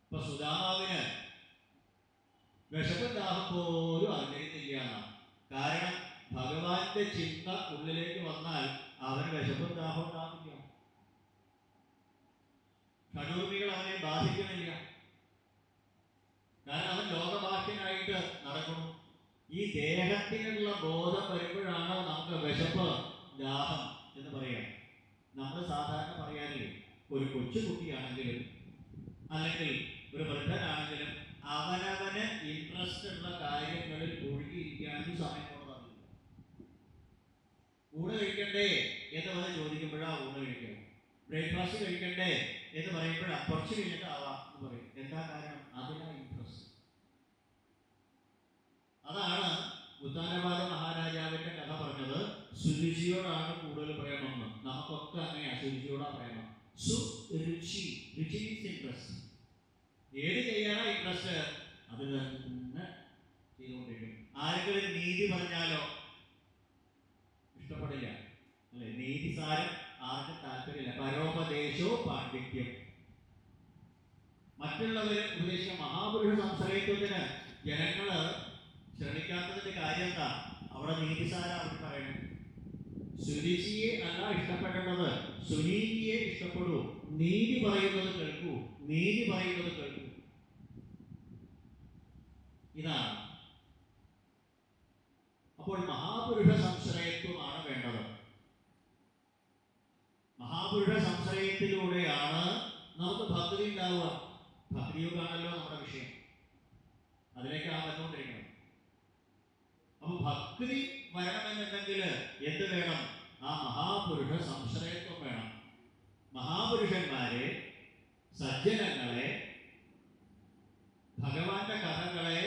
ഇപ്പൊ സുദാമാവിന് വിശപ്പും ദാഹം പോലും അറിഞ്ഞിരുന്നില്ല. കാരണം ഭഗവാന്റെ ചിന്ത ഉള്ളിലേക്ക് വന്നാൽ അവന് വിശപ്പും ദാഹം ഉണ്ടാവില്ല. ഷഡൂർമികൾ അവനെ ബാധിക്കുന്നില്ല. കാരണം അവൻ ലോകബാഹ്യനായിട്ട് നടക്കുന്നു. ഈ ദേഹത്തിനുള്ള ബോധം വരുമ്പോഴാണ് നമുക്ക് വിശപ്പ് ദാഹം എന്ന് പറയാം. നമ്മൾ സാധാരണ പറയാറില്ലേ, ഒരു കൊച്ചുകുട്ടിയാണെങ്കിലും അല്ലെങ്കിൽ ഒരു വൃദ്ധനാണെങ്കിലും അവനവന് ഇൻട്രസ്റ്റ് ഉള്ള കാര്യങ്ങളിൽ ഒഴുകിയിരിക്കാനും സമയം കൊണ്ടറിയില്ല. ഊണ് കഴിക്കണ്ടേ എന്ന് പറഞ്ഞ് ചോദിക്കുമ്പോഴാണ് ഊണ് കഴിക്കണം. ബ്രേക്ക്ഫാസ്റ്റ് കഴിക്കണ്ടേ എന്ന് പറയുമ്പോഴാണ് കുറച്ച് കഴിഞ്ഞിട്ട് ആവാം എന്ന് പറയും. എന്താ കാരണം? അതിനാണ് ഇൻട്രസ്റ്റ്. അതാണ് ഉത്താനപാദ മഹാരാജാവിന്റെ കഥ പറഞ്ഞത്. സുരുചിയോടാണ് കൂടുതൽ പ്രേമം. നമുക്കൊക്കെ അങ്ങനെയാ, സുരുചിയോടാ പ്രേമം. സുരുചി, രുചി മീൻസ് ഇൻട്രസ്റ്റ്. ഏത് ചെയ്യാനാ ഇൻട്രസ്റ്റ്, അത് തന്നെ ചെയ്തുകൊണ്ടിരിക്കും. ആരെങ്കിലും നീതി പറഞ്ഞാലോ ഇഷ്ടപ്പെടില്ല, അല്ലെ? നീതി സാരം ആർക്കും താല്പര്യമില്ല. പരോപദേശോ പാണ്ഡിത്യം. മറ്റുള്ളവരെ ഉപദേശിച്ച മഹാപുരുഷ സംശ്രയത്വത്തിന് ജനങ്ങള് ശ്രമിക്കാത്തതിന്റെ കാര്യം എന്താ? അവിടെ നീതിസാരം അവർ പറയണം. സുരുചിയെ അല്ല ഇഷ്ടപ്പെടേണ്ടത്, സുനീതിയെ ഇഷ്ടപ്പെടൂ. നീതി പറയുന്നത് കേൾക്കൂ, നീതി പറയുന്നത് കേൾക്കൂ. ഇതാണ്. അപ്പോൾ മഹാപുരുഷ സംശ്രയത്വമാണ് വേണ്ടത്. മഹാപുരുഷ സംശ്രയത്തിലൂടെയാണ് നമുക്ക് ഭക്തി ഉണ്ടാവുക. ഭക്തിയുഗാണല്ലോ നമ്മുടെ വിഷയം. അതിലേക്കാണ് വന്നുകൊണ്ടിരിക്കുന്നത്. അപ്പൊ ഭക്തി വരണമെന്നുണ്ടെങ്കിൽ എന്ത് വേണം? ആ മഹാപുരുഷ സംശ്രയത്വം വേണം. മഹാപുരുഷന്മാരെ, സജ്ജനങ്ങളെ, ഭഗവാന്റെ കഥകളെ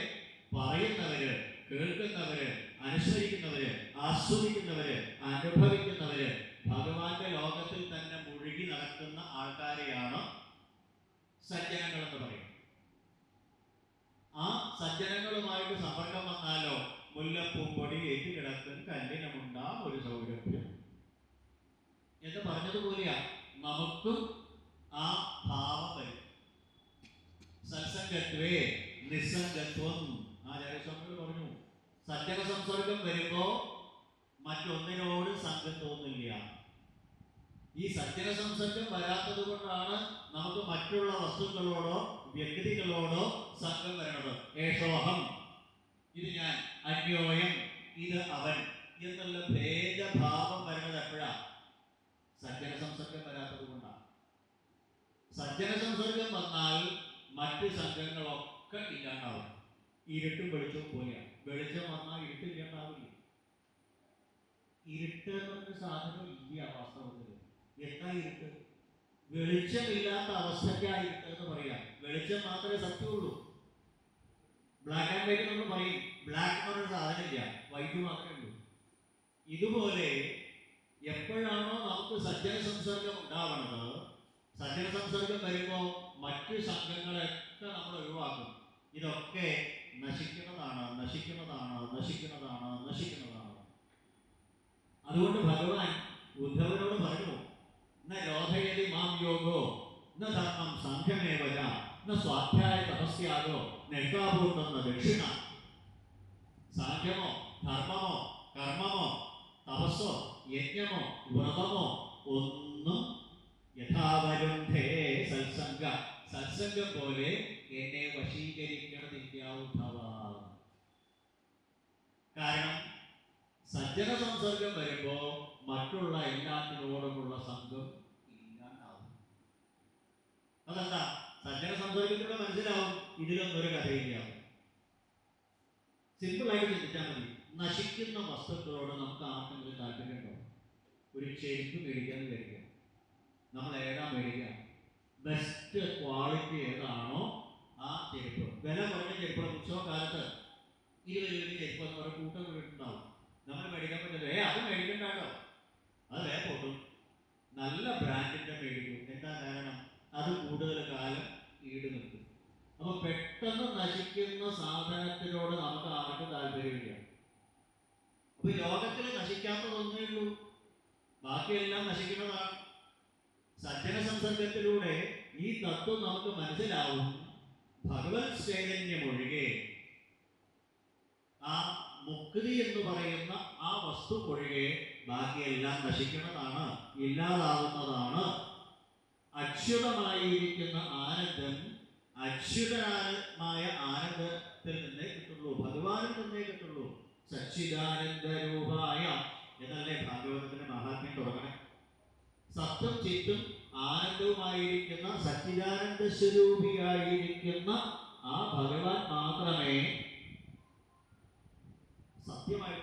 പറയുന്നവര്, കേൾക്കുന്നവര്, അനുസരിക്കുന്നവര്, ആസ്വദിക്കുന്നവര്, അനുഭവിക്കുന്നവര്, ഭഗവാന്റെ ലോകത്തിൽ തന്നെ മുഴുകി നടക്കുന്ന ആൾക്കാരെയാണ് സജ്ജനങ്ങൾ എന്ന് പറയും. ആ സജ്ജനങ്ങളുമായിട്ട് സമ്പർക്കം വന്നാലോ മുല്ലപ്പൂമ്പൊടി ഏറ്റുകിടക്കും കല്ലിനുമുണ്ടാം ഒരു സൗരഭ്യം എന്ന് പറഞ്ഞതുപോലെയാ നമുക്കും ആ ഭാവം വരും. സത്സംഗത്വേ നിസ്സംഗത്വം. ആചാര്യസ്വാമികൾ പറഞ്ഞു, സജ്ജന സംസർഗം വരുമ്പോ മറ്റൊന്നിനോട് സംഘം തോന്നില്ല. ഈ സജ്ജന സംസർഗം വരാത്തത് കൊണ്ടാണ് നമുക്ക് മറ്റുള്ള വസ്തുക്കളോടോ വ്യക്തികളോടോ സംഘം വരണത്. ഏഷോഹം, ഇത് ഞാൻ, അന്യോയം, ഇത് അവൻ എന്നുള്ള ഭേദഭാവം വരുന്നത് എപ്പോഴാണ്? സജ്ജന സംസർഗം വരാത്തത് കൊണ്ടാണ്. സജ്ജന സംസർഗം വന്നാൽ മറ്റ് സംഘങ്ങളൊക്കെ ഇല്ലാണ്ടാവും. ഇരുട്ടും വെളിച്ചവും പോലെയാണ്. വെളിച്ചം വന്നാൽ ഇരുട്ടില്ലാണ്ടാവില്ല. ഇരുട്ട് എന്നൊരു സാധനം ഇല്ല വാസ്തവത്തിൽ. എന്താ ഇരുട്ട്? വെളിച്ചമില്ലാത്ത അവസ്ഥയ്ക്കാണ് ഇരുട്ട് എന്ന് പറയാം. വെളിച്ചം മാത്രമേ സത്യമുള്ളൂ. ബ്ലാക്ക് ആൻഡ് വൈറ്റ് നമ്മൾ പറയും, ബ്ലാക്ക് എന്ന് പറഞ്ഞൊരു സാധനമില്ല, വൈറ്റ് മാത്രമേ ഉള്ളൂ. ഇതുപോലെ എപ്പോഴാണോ നമുക്ക് സജ്ജന സംസർഗം ഉണ്ടാവുന്നത്, സജ്ജന സംസർഗം വരുമ്പോൾ മറ്റു സംഘങ്ങളൊക്കെ നമ്മൾ ഒഴിവാക്കും. ഇതൊക്കെ നശിക്കുന്നതാണ്, നശിക്കുന്നതാണ്, നശിക്കുന്നതാണ്, നശിക്കുന്നതാണ്. അതുകൊണ്ട് ഭഗവാൻ ഉദ്ധവനോട് പറഞ്ഞു, ന രോധയതി മാം യോഗോ ന ധർമ്മം സംഘമേവച ന സ്വാധ്യായ തപസ്യാഗോ നെൽക്കാപൂർന്ന ദക്ഷിണ. സാഖ്യമോ ധർമ്മമോ കർമ്മമോ തപസ്സോ യജ്ഞമോ വ്രതമോ ഒന്നും യഥാവരുന്ധേ സത്സംഗ, സത്സംഗം പോലെ എന്നെ വശീകരിക്കണതില്ല ഉദ്ധവ. കാരണം സജ്ജന സംസർഗം വരുമ്പോ മറ്റുള്ള എല്ലാത്തിനോടുമുള്ള സംഘം ഇല്ലാണ്ടാവും. അതെന്താ? സജ്ജന സംസർഗത്തിലൂടെ മനസ്സിലാവും ഇതിലൊന്നും ഒരു കഥയില്ല. സിമ്പിളായിട്ട് ചിന്തിച്ചാൽ മതി. നശിക്കുന്ന വസ്തുക്കളോട് നമുക്ക് ആർക്കെങ്കിലും താല്പര്യമുണ്ടോ? ഒരു ചെരുപ്പ് മേടിക്കാൻ വിചാരിക്കുക, നമ്മൾ ഏതാ മേടിക്കുക? ബെസ്റ്റ് ക്വാളിറ്റി ഏതാണോ ആ ചെരുപ്പ്. വില കുറഞ്ഞ ചെരുപ്പ് ഉത്സവകാലത്ത് 20 ചെരുപ്പ് എന്ന് പറഞ്ഞ കൂട്ടം വീട്ടുണ്ടാവും. നമ്മൾ മേടിക്കാൻ പറ്റില്ല, അത് മേടിക്കണ്ടോ, അത് വേറെ പൊട്ടും. നല്ല ബ്രാൻഡിന്റെ മേടിക്കും. എന്താ കാരണം? അത് കൂടുതൽ കാലം ഈട് നിൽക്കും. അപ്പൊ പെട്ടെന്ന് നശിക്കുന്ന സാധനത്തിനോട് നമുക്ക് ആർക്കും താല്പര്യമില്ല. അപ്പൊ ലോകത്തിൽ നശിക്കാത്തതൊന്നേ ഉള്ളൂ, ബാക്കിയെല്ലാം നശിക്കുന്നതാണ്. സജ്ജന സംസർഗത്തിലൂടെ ഈ തത്വം നമുക്ക് മനസ്സിലാവും. ഭഗവത് ചൈതന്യമൊഴികെ, ആ മുക്തി എന്ന് പറയുന്ന ആ വസ്തു ഒഴികെ ബാക്കിയെല്ലാം നശിക്കുന്നതാണ്, ഇല്ലാതാവുന്നതാണ്. അച്യുതമായിരിക്കുന്ന ആനന്ദം അച്യുതമായ ആനന്ദത്തിൽ നിന്നേ കിട്ടുള്ളൂ, ഭഗവാനിൽ നിന്നേ കിട്ടുള്ളൂ. സച്ചിദാനന്ദരൂപായ എന്നല്ലേ ഭാഗവതത്തിന്റെ മഹാത്മ്യം തുടങ്ങണേ. സത്യം ചിത്തും ആനന്ദവുമായിരിക്കുന്ന സച്ചിദാനന്ദ സ്വരൂപിയായിരിക്കുന്ന ആ ഭഗവാൻ മാത്രമേ സത്യമായിട്ട്